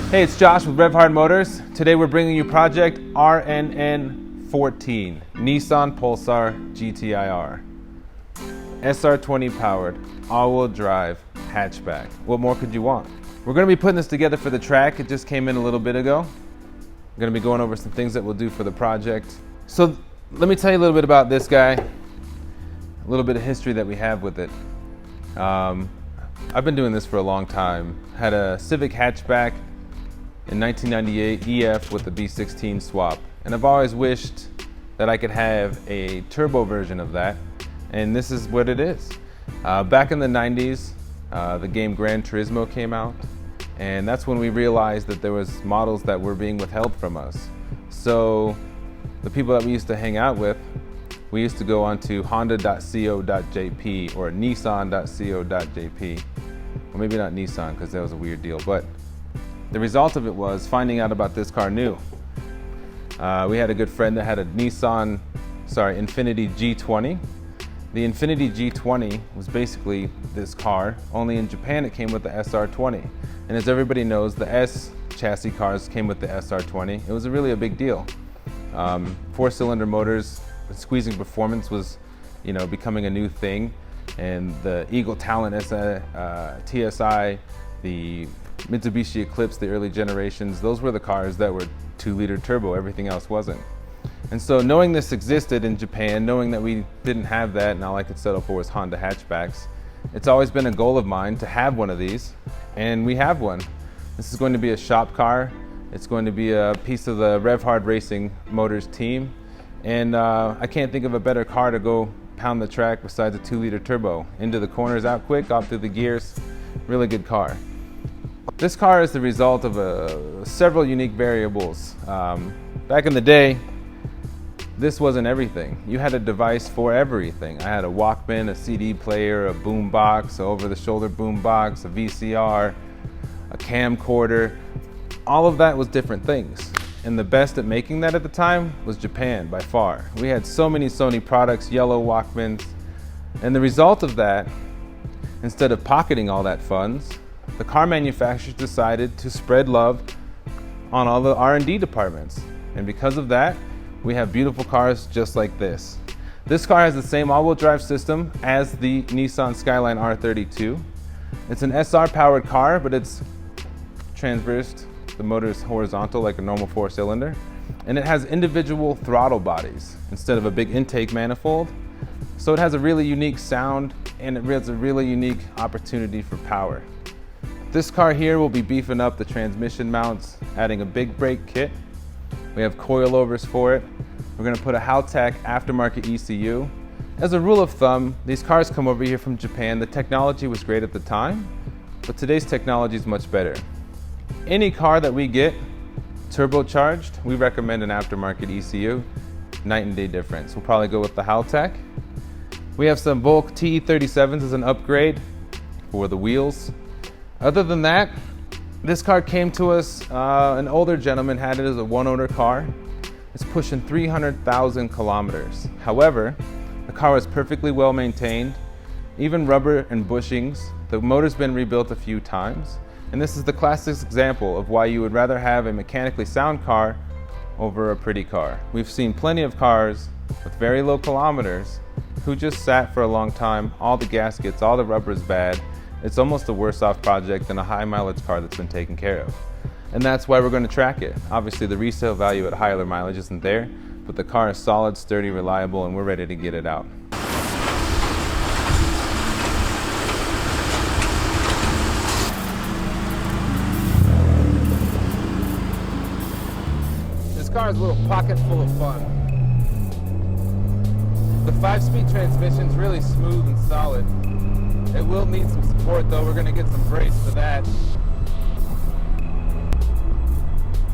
Hey, it's Josh with Revhard Motors. Today we're bringing you project RNN14, Nissan Pulsar GTIR. SR20 powered, all-wheel drive, hatchback. What more could you want? We're going to be putting this together for the track. It just came in a little bit ago. I'm going to be going over some things that we'll do for the project. So let me tell you a little bit about this guy, a little bit of history that we have with it. I've been doing this for a long time. Had a Civic hatchback in 1998 EF with the B16 swap, and I've always wished that I could have a turbo version of that, and this is what it is. Back in the 90s, the game Gran Turismo came out, and that's when we realized that there was models that were being withheld from us. So the people that we used to hang out with, we used to go onto honda.co.jp or nissan.co.jp, or maybe not Nissan because that was a weird deal, but the result of it was finding out about this car new. We had a good friend that had a Infiniti G20. The Infiniti G20 was basically this car, only in Japan it came with the SR20. And as everybody knows, the S chassis cars came with the SR20. It was really a big deal. Four-cylinder motors, squeezing performance was, becoming a new thing. And the Eagle Talent TSI, the Mitsubishi Eclipse, the early generations, those were the cars that were 2-liter turbo, everything else wasn't. And so knowing this existed in Japan, knowing that we didn't have that and all I could settle for was Honda hatchbacks, it's always been a goal of mine to have one of these, and we have one. This is going to be a shop car. It's going to be a piece of the Revhard Racing Motors team, and I can't think of a better car to go pound the track besides a 2-liter turbo. Into the corners, out quick, off through the gears, really good car. This car is the result of several unique variables. Back in the day, this wasn't everything. You had a device for everything. I had a Walkman, a CD player, a boom box, an over-the-shoulder boom box, a VCR, a camcorder. All of that was different things. And the best at making that at the time was Japan, by far. We had so many Sony products, yellow Walkmans. And the result of that, instead of pocketing all that funds, the car manufacturers decided to spread love on all the R&D departments. And because of that, we have beautiful cars just like this. This car has the same all-wheel drive system as the Nissan Skyline R32. It's an SR powered car, but it's transversed. The motor is horizontal like a normal 4-cylinder. And it has individual throttle bodies instead of a big intake manifold. So it has a really unique sound, and it has a really unique opportunity for power. This car here will be beefing up the transmission mounts, adding a big brake kit. We have coilovers for it. We're going to put a Haltech aftermarket ECU. As a rule of thumb, these cars come over here from Japan. The technology was great at the time, but today's technology is much better. Any car that we get turbocharged, we recommend an aftermarket ECU. Night and day difference. We'll probably go with the Haltech. We have some Volk TE37s as an upgrade for the wheels. Other than that, this car came to us, an older gentleman had it as a one-owner car. It's pushing 300,000 kilometers. However, the car was perfectly well maintained, even rubber and bushings. The motor's been rebuilt a few times, and this is the classic example of why you would rather have a mechanically sound car over a pretty car. We've seen plenty of cars with very low kilometers who just sat for a long time, all the gaskets, all the rubber is bad. It's almost a worse off project than a high mileage car that's been taken care of. And that's why we're going to track it. Obviously the resale value at higher mileage isn't there, but the car is solid, sturdy, reliable, and we're ready to get it out. This car is a little pocket full of fun. The 5-speed transmission is really smooth and solid. It will need some support though. We're going to get some brakes for that.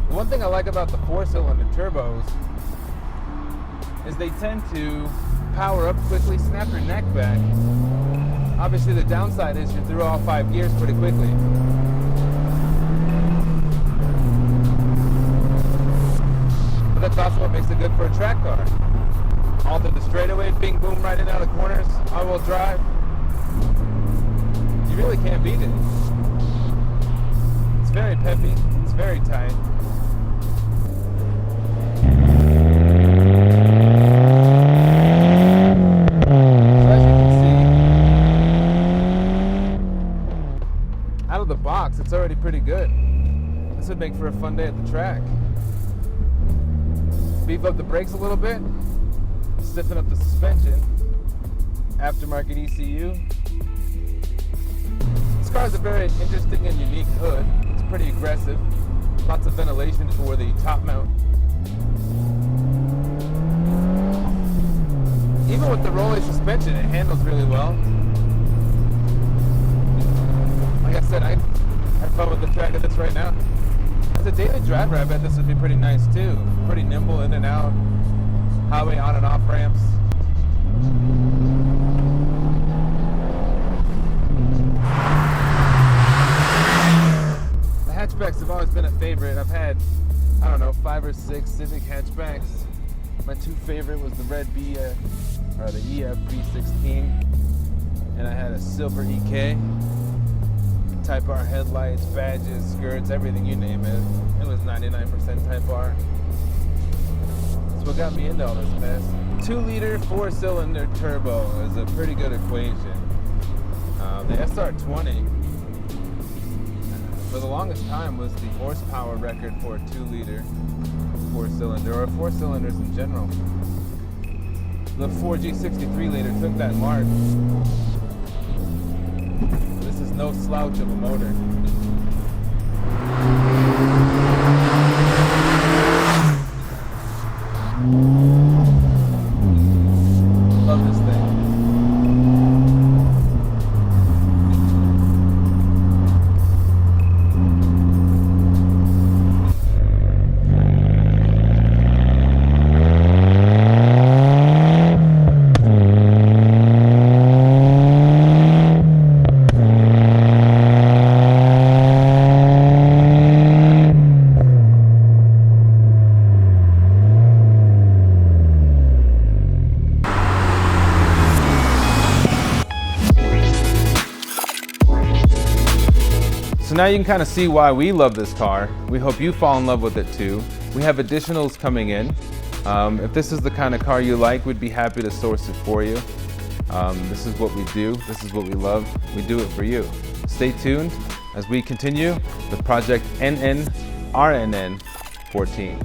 The one thing I like about the 4-cylinder turbos is they tend to power up quickly, snap your neck back. Obviously the downside is you're through all 5 gears pretty quickly. But that's also what makes it good for a track car. All through the straightaway, bing boom, right in out of the corners, all-wheel drive. You really can't beat it. It's very peppy, it's It's very tight. Out of the box, it's already pretty good. This would make for a fun day at the track. Beef up the brakes a little bit, stiffen up the suspension, aftermarket ECU. This car has a very interesting and unique hood. It's pretty aggressive, lots of ventilation for the top mount. Even with the rolling suspension, it handles really well. Like I said, I have fun with the track of this right now. As a daily driver, I bet this would be pretty nice too. Pretty nimble in and out, highway on and off ramps. The hatchbacks have always been a favorite. I've had, I don't know, 5 or 6 Civic hatchbacks. My 2 favorite was the red the EF B16, and I had a silver EK. Type R headlights, badges, skirts, everything you name it. It was 99% Type R. That's what got me into all this mess. 2-liter 4-cylinder turbo is a pretty good equation. The SR20, for the longest time, was the horsepower record for a 2-liter 4-cylinder, or 4-cylinders in general. The 4G 63-liter took that mark. This is no slouch of a motor. Love this thing. So now you can kind of see why we love this car. We hope you fall in love with it too. We have additionals coming in. If this is the kind of car you like, we'd be happy to source it for you. This is what we do. This is what we love. We do it for you. Stay tuned as we continue the Project NN RNN 14.